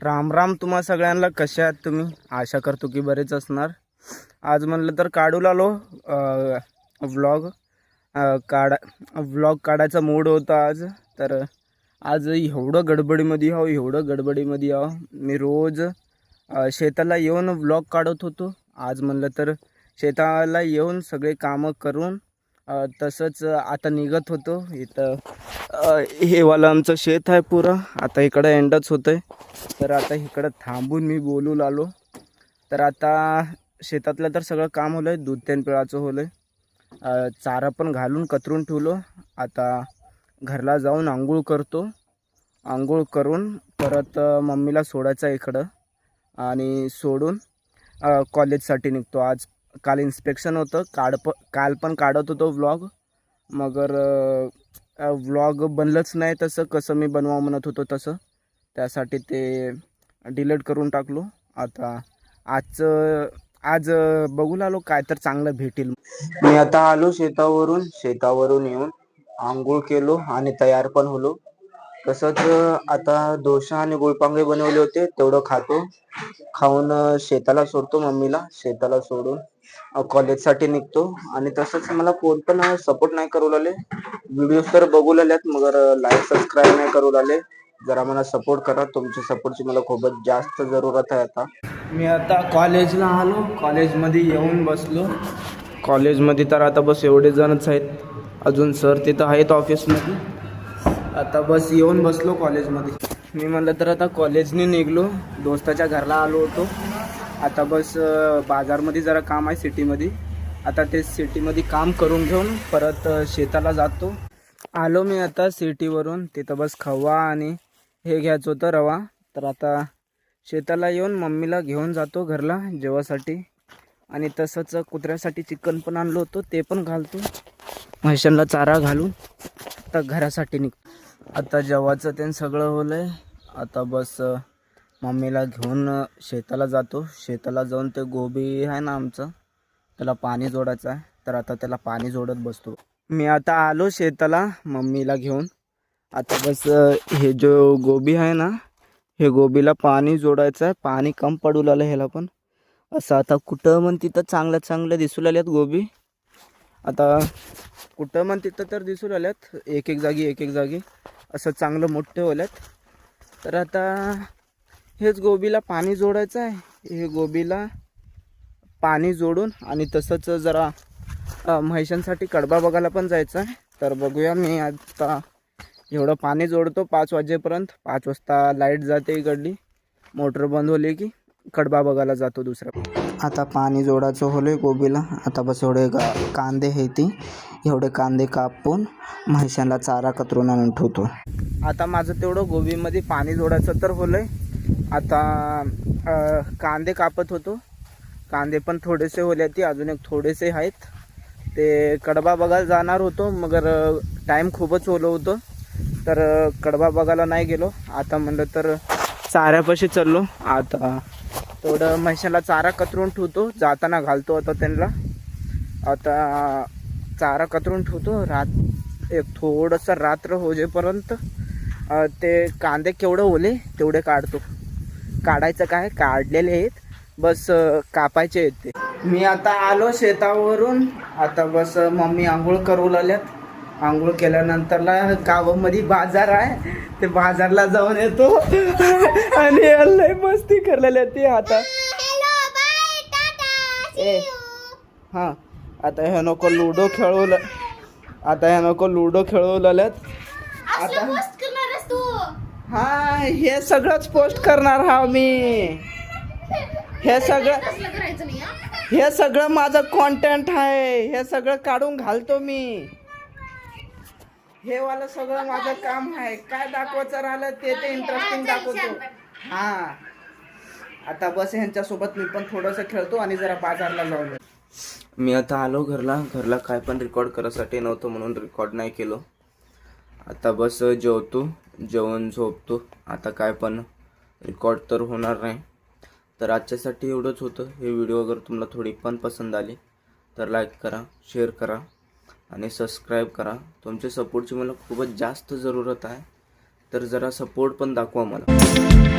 राम राम तुम्हा सगळ्यांना. कसे आहात तुम्ही? आशा करतो की बरेच असणार. आज म्हणलं तर काढू आलो व्लॉग काढायचा मूड होता आज. तर आज एवढं गडबडीमध्ये आहो मी रोज शेताला येऊन व्लॉग काढत होतो. आज म्हणलं तर शेताला येऊन सगळे कामं करून तसंच आता निघत होतो. इथं हे वाला आमचं शेत आहे पुरा. आता इकडं एंडच होतं आहे, तर आता इकडं थांबून मी बोलू लागलो. तर आता शेतातलं तर सगळं काम होलं आहे. दूध तेन पिळाचं होलं आहे. चारा पण घालून कतरून ठेवलो. आता घरला जाऊन आंघोळ करतो. आंघोळ करून परत मम्मीला सोडायचं आहे इकडं आणि सोडून कॉलेजसाठी निघतो. काल इन्स्पेक्शन होतं. काल पण काढत होतो व्लॉग, मगर व्लॉग बनलंच नाही तसं कसं मी बनवा म्हणत होतो तसं. त्यासाठी ते डिलीट करून टाकलो. आता आज बघू लागलो काय तर चांगलं भेटेल. मी आता आलो शेतावरून येऊन आंघोळ केलो आणि तयार पण होलो. तसंच आता डोसा आणि गुळपांगळे बनवले होते, तेवढं खाऊन शेताला सोडतो. मम्मीला शेताला सोडून कॉलेजसाठी निघतो. आणि तसंच मला कोण पण सपोर्ट नाही करू लागले. व्हिडिओज तर बघू लागल्यात, मगर लाईक सबस्क्राईब नाही करू लागले. जरा मला सपोर्ट करा. तुमच्या सपोर्टची मला खूपच जास्त जरूरत आहे. आता मी कॉलेजला आलो. कॉलेजमध्ये येऊन बसलो. कॉलेजमध्ये तर आता बस एवढे जणच आहेत. अजून सर तिथं आहेत ऑफिसमध्ये. आता बस येऊन बसलो कॉलेजमध्ये. मी म्हणलं तर आता कॉलेजने निघलो. दोस्ताच्या घरला आलो होतो. आता बस बाजारमध्ये जरा काम आहे सिटीमध्ये. आता ते सिटीमध्ये काम करून घेऊन परत शेताला जातो. आलो मी आता सिटीवरून. तिथं बस खवा आणि हे घ्यायचं होतं रवा. तर आता शेताला येऊन मम्मीला घेऊन जातो घरला जेवासाठी. आणि तसंच कुत्र्यासाठी चिकन पण आणलं होतं, ते पण घालतो. म्हैशांना चारा घालून आता घरासाठी निघतो. आता जेवायचं ते सगळं होलं आहे. आता बस मम्मीला घेऊन शेताला जातो. शेताला जाऊन ते गोबी आहे ना आमचं, त्याला पाणी जोडायचं आहे. तर आता त्याला पाणी जोडत बसतो. मी आता आलो शेताला मम्मीला घेऊन. आता बस हे जो गोबी आहे ना, हे गोबीला पाणी जोडायचं आहे. पाणी कम पडू लागलं ह्याला पण. असं आता कुठं मग तिथं चांगलं दिसू लागल्यात गोबी. आता कुठं मग तिथं तर दिसू लागल्यात एक एक जागी असं चांगलं मोठे होल्यात. तर आता हेच गोबीला पाणी जोडायचं आहे. हे गोबीला पाणी जोडून आणि तसंच जरा म्हैशांसाठी कडबा बघायला पण जायचं आहे. तर बघूया. मी आता एवढं पाणी जोडतो 5 वाजेपर्यंत. 5 वाजता लाईट जाते इकडली. मोटर बंद होली की कडबा बघायला जातो दुसरा. आता पाणी जोडायचं होलं गोबीला. आता बस एवढे कांदे हे ती एवढे कांदे कापून म्हैशांना चारा कतरून आणून ठेवतो. आता माझं तेवढं गोबीमध्ये पाणी जोडायचं तर होलंय. आता कांदे कापत होतो. कांदे पण थोडेसे होले ती, अजून एक थोडेसे आहेत. ते कडबा बघायला जाणार होतो, मगर टाईम खूपच ओलं होतं. तर कडबा बघायला नाही गेलो. आता म्हणलं तर चाऱ्यापाशी चाललो. आता थोडं म्हैशाला चारा कतरून ठेवतो, जाताना घालतो आता त्यांना. आता चारा कतरून ठेवतो. एक थोडंसं रात्र होजेपर्यंत ते कांदे केवढं ओले तेवढे काढतो. काढायचं काय, काढलेले आहेत, बस कापायचे आहेत ते. मी आता आलो शेतावरून. आता बस मम्मी आंघोळ करू लागल्यात. आंघोळ केल्यानंतरला गावामध्ये बाजार आहे, ते बाजारला जाऊन येतो. आणि लय मस्ती करलेल्या ती. आता हां आता ह्या नको लुडो खेळवलं. लागल्यात. आता हा हे सगळंच पोस्ट करणार हा मी. हे सगळं माझं कॉन्टेंट आहे. हे सगळं काढून घालतो मी. हे वाला सगळं माझं काम आहे. काय दाखवायचं राहिलं ते इंटरेस्टिंग दाखवतो. हां आता बस ह्यांच्यासोबत मी पण थोडंसं खेळतो आणि जरा बाजारला जाऊन. मी आता आलो घरला काय पण रेकॉर्ड करायसाठी नव्हतं म्हणून रेकॉर्ड नाही केलो. आता बस जेवतो, जेवण झोपतो. आता काय पण रेकॉर्ड तर होणार नाही. तर आजच्यासाठी एवढंच होतं. हे व्हिडिओ अगर तुम्हाला थोडी पण पसंत आली तर लाईक करा, शेअर करा आणि सबस्क्राईब करा. तुमच्या सपोर्टची मला खूपच जास्त जरूरत आहे. तर जरा सपोर्ट पण दाखवा मला.